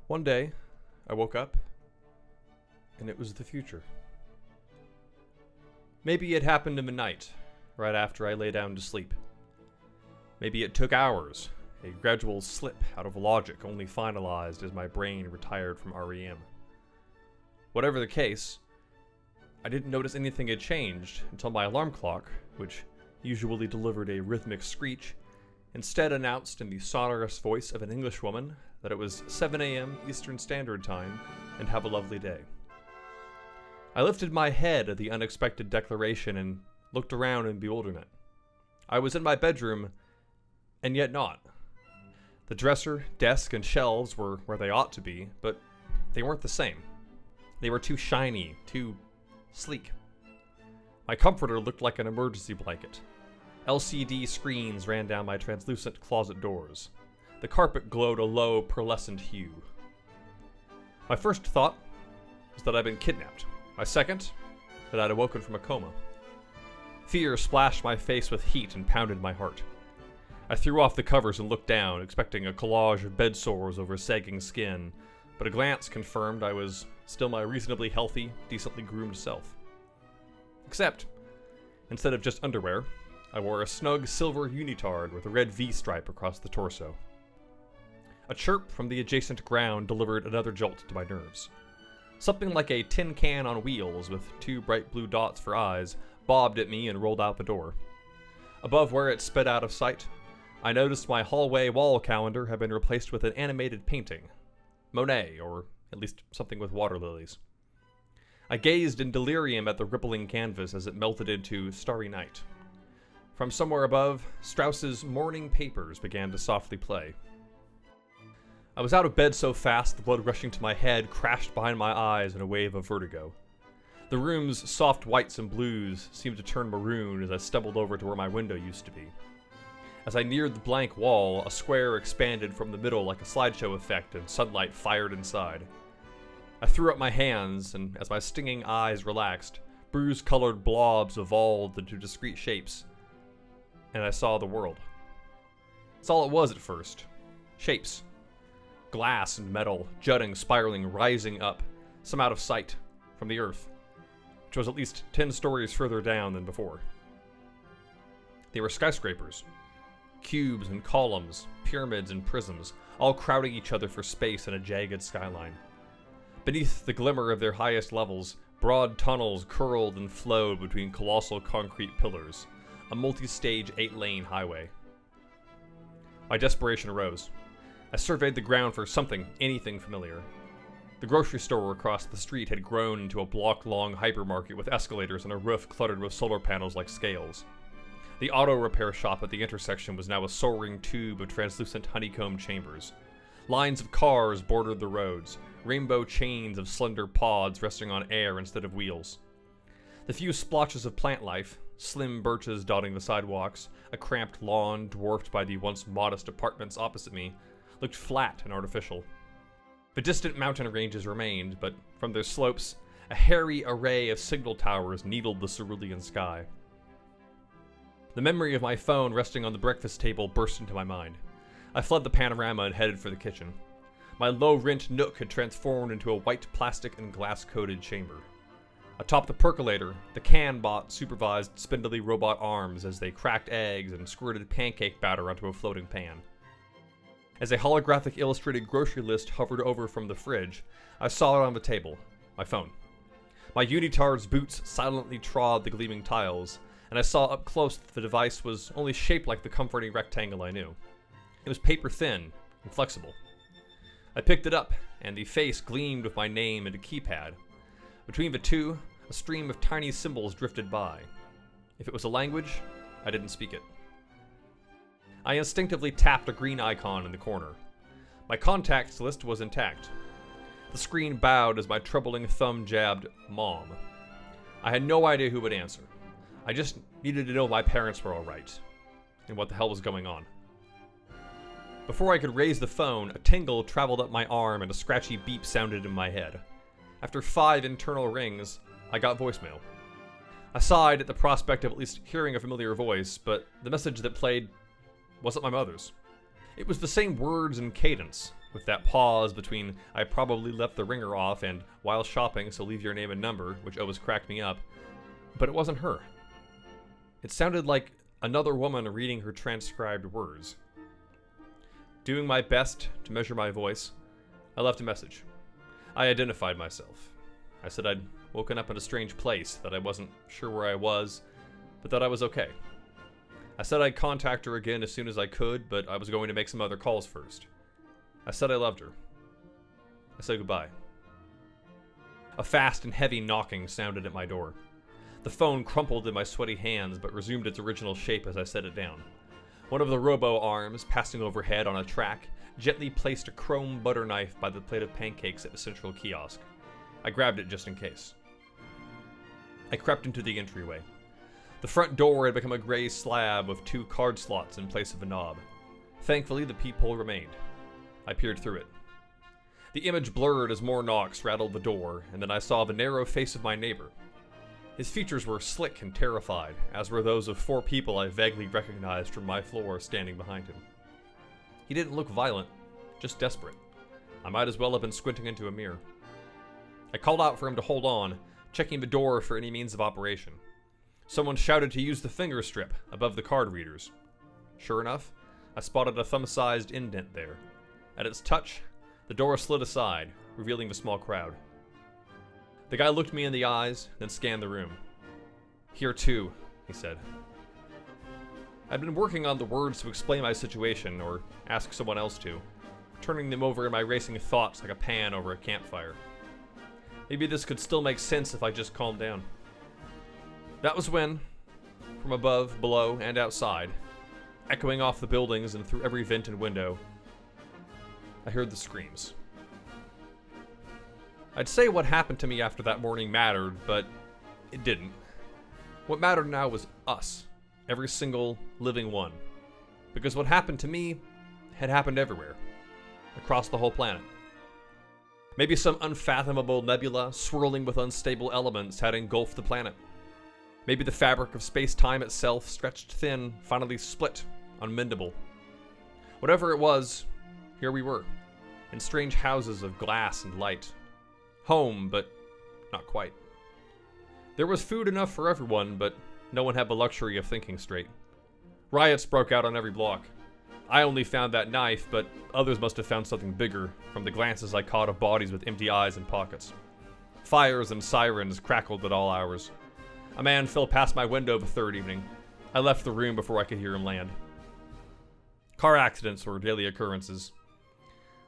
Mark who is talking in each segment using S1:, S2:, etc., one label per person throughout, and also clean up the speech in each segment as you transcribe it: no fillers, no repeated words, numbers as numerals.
S1: One day, I woke up, and it was the future. Maybe it happened in the night, right after I lay down to sleep. Maybe it took hours, a gradual slip out of logic only finalized as my brain retired from REM. Whatever the case, I didn't notice anything had changed until my alarm clock, which usually delivered a rhythmic screech, instead announced in the sonorous voice of an Englishwoman that it was 7 a.m. Eastern Standard Time and have a lovely day. I lifted my head at the unexpected declaration and looked around in bewilderment. I was in my bedroom, and yet not. The dresser, desk, and shelves were where they ought to be, but they weren't the same. They were too shiny, too sleek. My comforter looked like an emergency blanket. LCD screens ran down my translucent closet doors. The carpet glowed a low, pearlescent hue. My first thought was that I'd been kidnapped. My second, that I'd awoken from a coma. Fear splashed my face with heat and pounded my heart. I threw off the covers and looked down, expecting a collage of bed sores over sagging skin, but a glance confirmed I was still my reasonably healthy, decently groomed self. Except, instead of just underwear, I wore a snug silver unitard with a red V-stripe across the torso. A chirp from the adjacent ground delivered another jolt to my nerves. Something like a tin can on wheels with two bright blue dots for eyes bobbed at me and rolled out the door. Above where it sped out of sight, I noticed my hallway wall calendar had been replaced with an animated painting. Monet, or at least something with water lilies. I gazed in delirium at the rippling canvas as it melted into starry night. From somewhere above, Strauss's Morning Papers began to softly play. I was out of bed so fast the blood rushing to my head crashed behind my eyes in a wave of vertigo. The room's soft whites and blues seemed to turn maroon as I stumbled over to where my window used to be. As I neared the blank wall, a square expanded from the middle like a slideshow effect and sunlight fired inside. I threw up my hands, and as my stinging eyes relaxed, bruise-colored blobs evolved into discrete shapes, and I saw the world. That's all it was at first. Shapes. Glass and metal, jutting, spiraling, rising up, some out of sight, from the earth, which was at least 10 stories further down than before. They were skyscrapers. Cubes and columns, pyramids and prisms, all crowding each other for space in a jagged skyline. Beneath the glimmer of their highest levels, broad tunnels curled and flowed between colossal concrete pillars, a multi-stage 8-lane highway. My desperation arose. I surveyed the ground for something, anything familiar. The grocery store across the street had grown into a block-long hypermarket with escalators and a roof cluttered with solar panels like scales. The auto repair shop at the intersection was now a soaring tube of translucent honeycomb chambers. Lines of cars bordered the roads, rainbow chains of slender pods resting on air instead of wheels. The few splotches of plant life, slim birches dotting the sidewalks, a cramped lawn dwarfed by the once modest apartments opposite me, looked flat and artificial. The distant mountain ranges remained, but from their slopes, a hairy array of signal towers needled the cerulean sky. The memory of my phone resting on the breakfast table burst into my mind. I fled the panorama and headed for the kitchen. My low-rent nook had transformed into a white plastic and glass-coated chamber. Atop the percolator, the can bot supervised spindly robot arms as they cracked eggs and squirted pancake batter onto a floating pan. As a holographic illustrated grocery list hovered over from the fridge, I saw it on the table, my phone. My unitard's boots silently trod the gleaming tiles, and I saw up close that the device was only shaped like the comforting rectangle I knew. It was paper-thin and flexible. I picked it up, and the face gleamed with my name and a keypad. Between the two, a stream of tiny symbols drifted by. If it was a language, I didn't speak it. I instinctively tapped a green icon in the corner. My contacts list was intact. The screen bowed as my troubling thumb jabbed Mom. I had no idea who would answer. I just needed to know my parents were alright, and what the hell was going on. Before I could raise the phone, a tingle traveled up my arm and a scratchy beep sounded in my head. After 5 internal rings, I got voicemail. I sighed at the prospect of at least hearing a familiar voice, but the message that played wasn't my mother's. It was the same words and cadence, with that pause between "I probably left the ringer off" and "while shopping, so leave your name and number," which always cracked me up. But it wasn't her. It sounded like another woman reading her transcribed words. Doing my best to measure my voice, I left a message. I identified myself. I said I'd woken up in a strange place, that I wasn't sure where I was, but that I was okay. I said I'd contact her again as soon as I could, but I was going to make some other calls first. I said I loved her. I said goodbye. A fast and heavy knocking sounded at my door. The phone crumpled in my sweaty hands, but resumed its original shape as I set it down. One of the robo arms, passing overhead on a track, gently placed a chrome butter knife by the plate of pancakes at the central kiosk. I grabbed it just in case. I crept into the entryway. The front door had become a gray slab with 2 card slots in place of a knob. Thankfully, the peephole remained. I peered through it. The image blurred as more knocks rattled the door, and then I saw the narrow face of my neighbor. His features were slick and terrified, as were those of 4 people I vaguely recognized from my floor standing behind him. He didn't look violent, just desperate. I might as well have been squinting into a mirror. I called out for him to hold on, checking the door for any means of operation. Someone shouted to use the finger strip above the card readers. Sure enough, I spotted a thumb-sized indent there. At its touch, the door slid aside, revealing the small crowd. The guy looked me in the eyes, then scanned the room. "Here too," he said. I'd been working on the words to explain my situation, or ask someone else to, turning them over in my racing thoughts like a pan over a campfire. Maybe this could still make sense if I just calmed down. That was when, from above, below, and outside, echoing off the buildings and through every vent and window, I heard the screams. I'd say what happened to me after that morning mattered, but it didn't. What mattered now was us, every single living one. Because what happened to me had happened everywhere, across the whole planet. Maybe some unfathomable nebula swirling with unstable elements had engulfed the planet. Maybe the fabric of space-time itself, stretched thin, finally split, unmendable. Whatever it was, here we were, in strange houses of glass and light. Home, but not quite. There was food enough for everyone, but no one had the luxury of thinking straight. Riots broke out on every block. I only found that knife, but others must have found something bigger, from the glances I caught of bodies with empty eyes and pockets. Fires and sirens crackled at all hours. A man fell past my window the third evening. I left the room before I could hear him land. Car accidents were daily occurrences.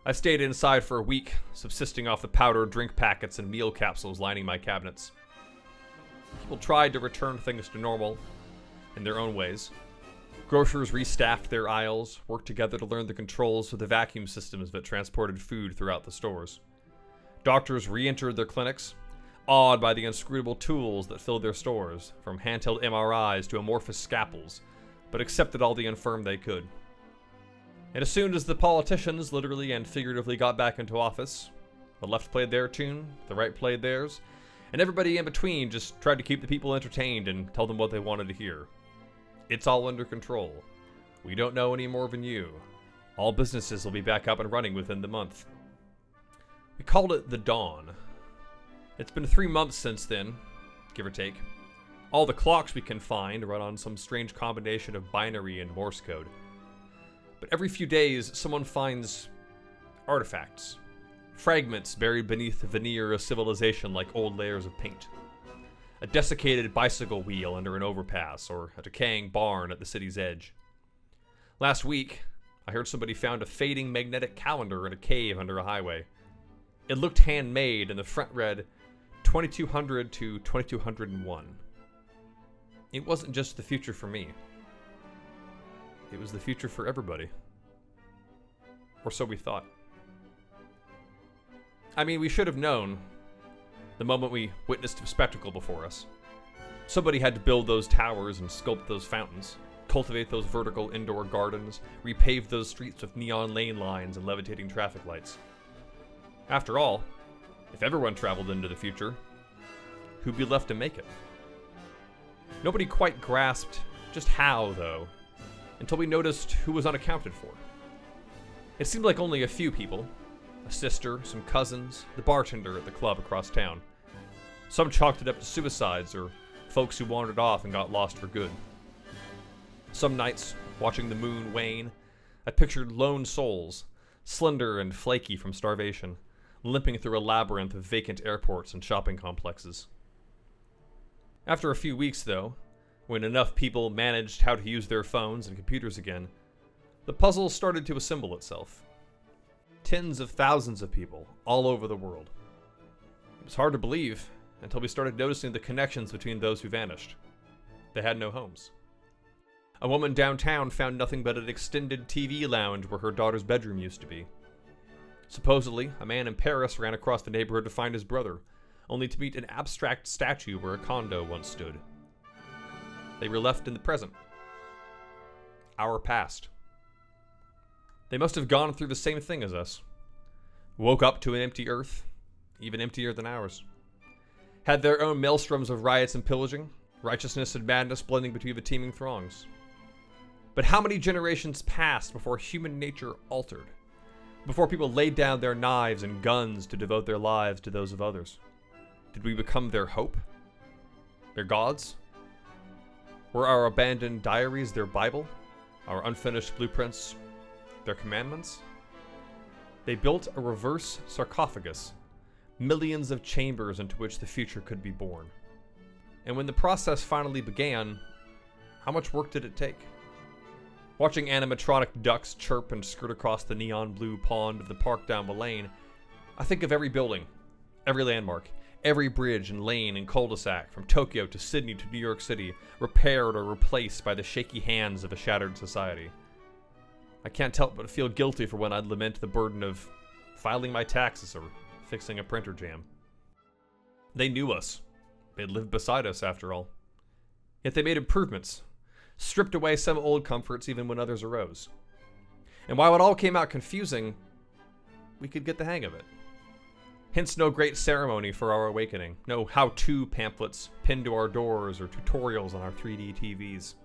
S1: I stayed inside for a week, subsisting off the powdered drink packets and meal capsules lining my cabinets. People tried to return things to normal, in their own ways. Grocers restaffed their aisles, worked together to learn the controls for the vacuum systems that transported food throughout the stores. Doctors re-entered their clinics, awed by the inscrutable tools that filled their stores, from handheld MRIs to amorphous scalpels, but accepted all the infirm they could. And as soon as the politicians literally and figuratively got back into office, the left played their tune, the right played theirs, and everybody in between just tried to keep the people entertained and tell them what they wanted to hear. It's all under control. We don't know any more than you. All businesses will be back up and running within the month. We called it the Dawn. It's been 3 months since then, give or take. All the clocks we can find run on some strange combination of binary and Morse code. But every few days, someone finds artifacts. Fragments buried beneath the veneer of civilization like old layers of paint. A desiccated bicycle wheel under an overpass, or a decaying barn at the city's edge. Last week, I heard somebody found a fading magnetic calendar in a cave under a highway. It looked handmade, and the front read 2200 to 2201. It wasn't just the future for me. It was the future for everybody. Or so we thought. I mean, we should have known the moment we witnessed the spectacle before us. Somebody had to build those towers and sculpt those fountains, cultivate those vertical indoor gardens, repave those streets with neon lane lines and levitating traffic lights. After all, if everyone traveled into the future, who'd be left to make it? Nobody quite grasped just how, though, until we noticed who was unaccounted for. It seemed like only a few people. A sister, some cousins, the bartender at the club across town. Some chalked it up to suicides or folks who wandered off and got lost for good. Some nights, watching the moon wane, I pictured lone souls, slender and flaky from starvation, limping through a labyrinth of vacant airports and shopping complexes. After a few weeks, though, when enough people managed how to use their phones and computers again, the puzzle started to assemble itself. Tens of thousands of people all over the world. It was hard to believe until we started noticing the connections between those who vanished. They had no homes. A woman downtown found nothing but an extended TV lounge where her daughter's bedroom used to be. Supposedly, a man in Paris ran across the neighborhood to find his brother, only to meet an abstract statue where a condo once stood. They were left in the present. Our past. They must have gone through the same thing as us. Woke up to an empty earth, even emptier than ours. Had their own maelstroms of riots and pillaging, righteousness and madness blending between the teeming throngs. But how many generations passed before human nature altered? Before people laid down their knives and guns to devote their lives to those of others? Did we become their hope? Their gods? Were our abandoned diaries their Bible? Our unfinished blueprints their commandments? They built a reverse sarcophagus, millions of chambers into which the future could be born. And when the process finally began, how much work did it take? Watching animatronic ducks chirp and skirt across the neon blue pond of the park down the lane, I think of every building, every landmark, every bridge and lane and cul-de-sac, from Tokyo to Sydney to New York City, repaired or replaced by the shaky hands of a shattered society. I can't help but feel guilty for when I'd lament the burden of filing my taxes or fixing a printer jam. They knew us. They'd lived beside us, after all. Yet they made improvements, stripped away some old comforts even when others arose. And while it all came out confusing, we could get the hang of it. Hence no great ceremony for our awakening, no how-to pamphlets pinned to our doors or tutorials on our 3D TVs.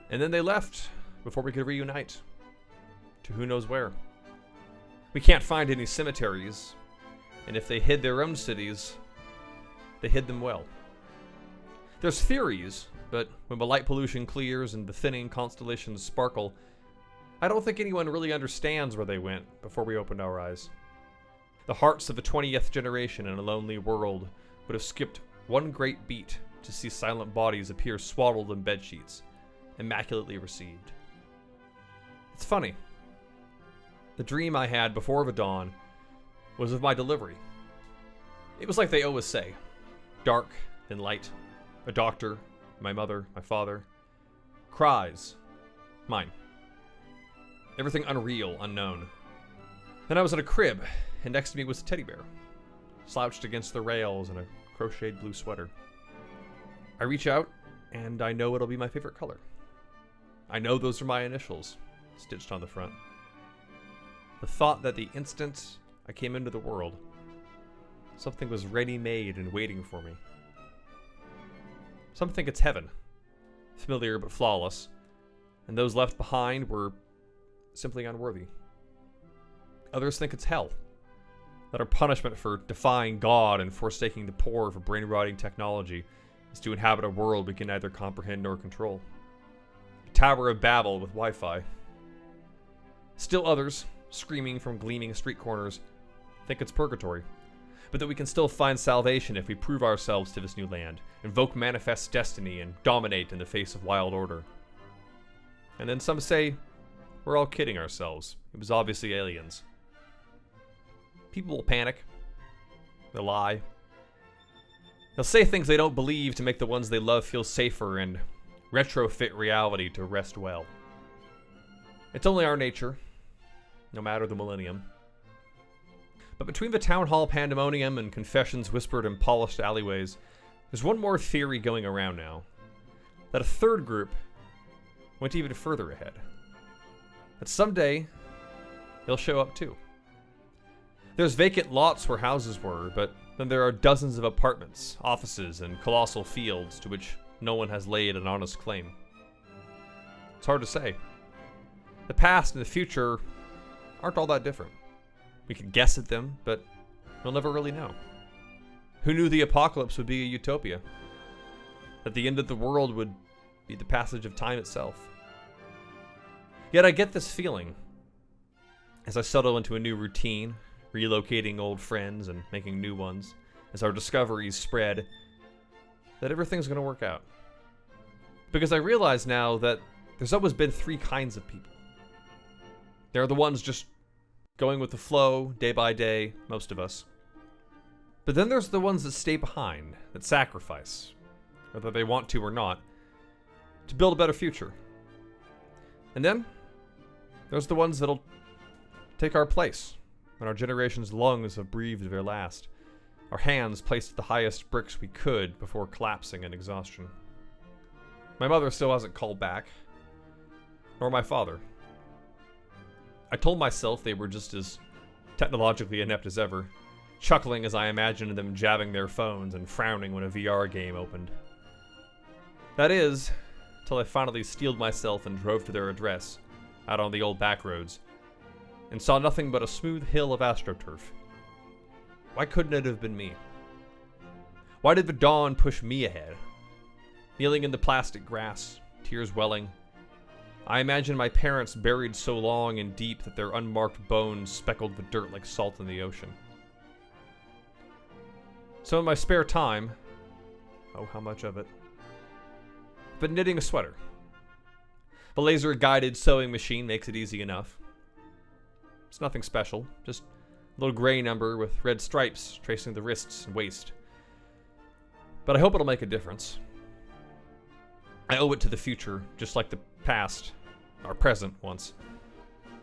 S1: And then they left before we could reunite. To who knows where. We can't find any cemeteries, and if they hid their own cities, they hid them well. There's theories, but when the light pollution clears and the thinning constellations sparkle, I don't think anyone really understands where they went before we opened our eyes. The hearts of the 20th generation in a lonely world would have skipped one great beat to see silent bodies appear swaddled in bedsheets, immaculately received. It's funny. The dream I had before the dawn was of my delivery. It was like they always say. Dark, then light. A doctor, my mother, my father. Cries. Mine. Everything unreal, unknown. Then I was in a crib, and next to me was a teddy bear, slouched against the rails in a crocheted blue sweater. I reach out, and I know it'll be my favorite color. I know those are my initials, stitched on the front. The thought that the instant I came into the world, something was ready-made and waiting for me. Some think it's heaven, familiar but flawless, and those left behind were simply unworthy. Others think it's hell, that our punishment for defying God and forsaking the poor for brain-rotting technology is to inhabit a world we can neither comprehend nor control. The Tower of Babel with Wi-Fi. Still others, screaming from gleaming street corners, think it's purgatory, but that we can still find salvation if we prove ourselves to this new land, invoke manifest destiny, and dominate in the face of wild order. And then some say, we're all kidding ourselves. It was obviously aliens. People will panic. They'll lie. They'll say things they don't believe to make the ones they love feel safer and retrofit reality to rest well. It's only our nature, no matter the millennium. But between the town hall pandemonium and confessions whispered in polished alleyways, there's one more theory going around now. That a third group went even further ahead. That someday, they'll show up too. There's vacant lots where houses were, but then there are dozens of apartments, offices, and colossal fields to which no one has laid an honest claim. It's hard to say. The past and the future aren't all that different. We can guess at them, but we'll never really know. Who knew the apocalypse would be a utopia? That the end of the world would be the passage of time itself? Yet I get this feeling, as I settle into a new routine, relocating old friends and making new ones, as our discoveries spread, that everything's going to work out. Because I realize now that there's always been three kinds of people. There are the ones just going with the flow, day by day, most of us. But then there's the ones that stay behind, that sacrifice, whether they want to or not, to build a better future. And then there's the ones that'll take our place when our generation's lungs have breathed their last, our hands placed the highest bricks we could before collapsing in exhaustion. My mother still hasn't called back, nor my father. I told myself they were just as technologically inept as ever, chuckling as I imagined them jabbing their phones and frowning when a VR game opened. That is, till I finally steeled myself and drove to their address, out on the old back roads, and saw nothing but a smooth hill of AstroTurf. Why couldn't it have been me? Why did the dawn push me ahead? Kneeling in the plastic grass, tears welling, I imagined my parents buried so long and deep that their unmarked bones speckled the dirt like salt in the ocean. So in my spare time, oh how much of it, I've been knitting a sweater. The laser-guided sewing machine makes it easy enough. It's nothing special, just a little gray number with red stripes tracing the wrists and waist. But I hope it'll make a difference. I owe it to the future, just like the past, our present once,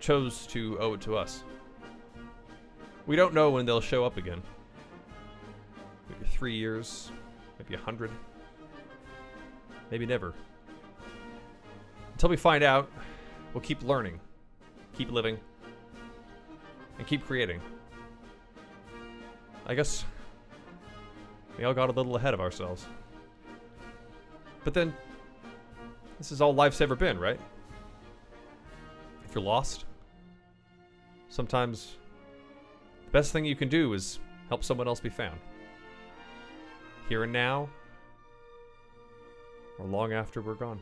S1: chose to owe it to us. We don't know when they'll show up again. Maybe 3 years, maybe 100, maybe never. Until we find out, we'll keep learning, keep living, and keep creating. I guess we all got a little ahead of ourselves. But then, this is all life's ever been, right? If you're lost, sometimes the best thing you can do is help someone else be found. Here and now, or long after we're gone.